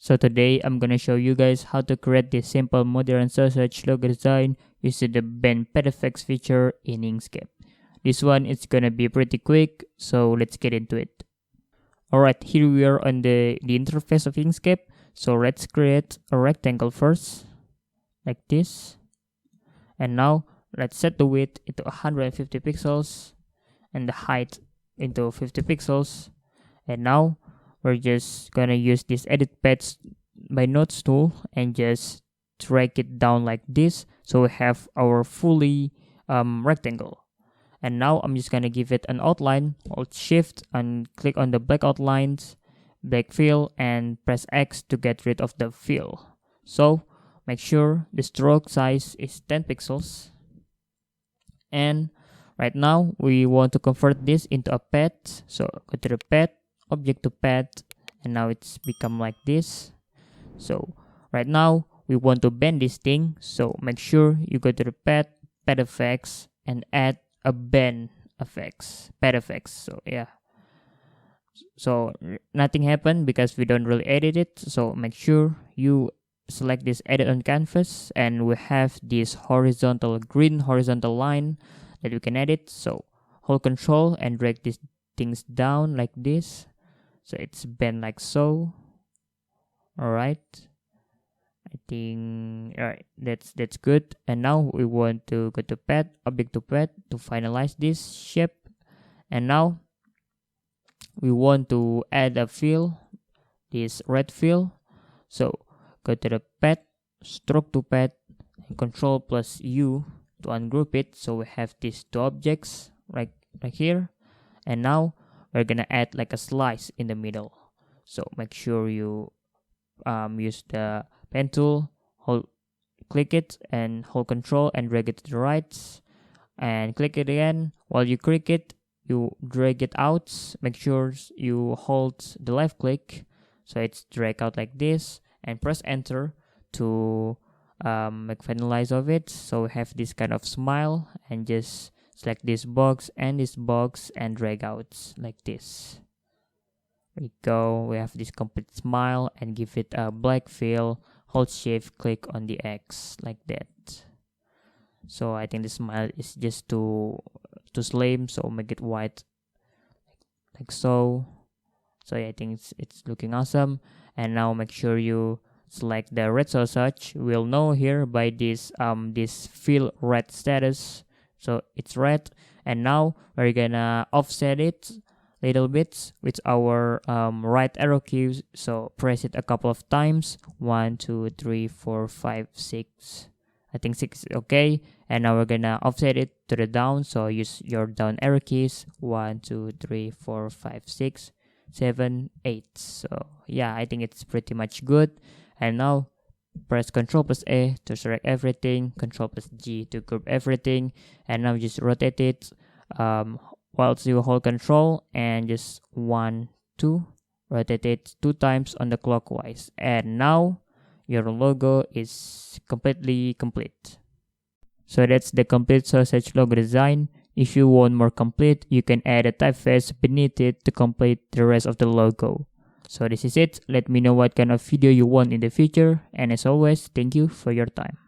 So today I'm gonna show you guys how to create this simple modern sausage logo design using the bend pet effects feature in Inkscape. This one is gonna be pretty quick, so let's get into it. Alright, here we are on the interface of Inkscape. So let's create a rectangle first, like this. And now let's set the width into 150 pixels and the height into 50 pixels. And now we're just gonna use this edit paths by nodes tool and just drag it down like this, so we have our fully rectangle. And now I'm just gonna give it an outline. Hold shift and click on the black outlines, black fill, and press X to get rid of the fill. So make sure the stroke size is 10 pixels. And right now we want to convert this into a path, so go to the path, object to path, and now it's become like this. So right now we want to bend this thing, so make sure you go to the path effects, and add a bend effects, path effects. So yeah, so nothing happened because we don't really edit it. So make sure you select this edit on canvas, and we have this horizontal green horizontal line that we can edit. So hold control and drag these things down like this, so it's bent like so. All right, I think that's good. And now we want to go to path, object to path, to finalize this shape. And now we want to add a fill, this red fill. So go to the path, stroke to path, and Control plus U to ungroup it. So we have these two objects right here. And now we're gonna add like a slice in the middle. So make sure you use the pen tool, click it and hold control and drag it to the right, and click it again. While you click it, you drag it out. Make sure you hold the left click so it's drag out like this, and press enter to make finalize of it. So we have this kind of smile, and just select this box and drag out like this. There we go, we have this complete smile, and give it a black fill. Hold shift, click on the X like that. So I think the smile is just too slim, so make it white like so. So yeah, I think it's looking awesome. And now make sure you select the red sausage. We'll know here by this fill red status, so it's red. And now we're gonna offset it little bit with our right arrow key. So press it a couple of times, 1 2 3 4 5 6. I think 6 is okay. And now we're gonna offset it to the down, so use your down arrow keys, 1 2 3 4 5 6 7 8. So yeah, I think it's pretty much good. And now press Ctrl plus A to select everything, Ctrl plus G to group everything, and now just rotate it whilst you hold control, and just 1 2, rotate it 2 times on the clockwise. And now your logo is completely complete. So that's the complete sausage logo design. If you want more complete, you can add a typeface beneath it to complete the rest of the logo. So this is it. Let me know what kind of video you want in the future, and as always, thank you for your time.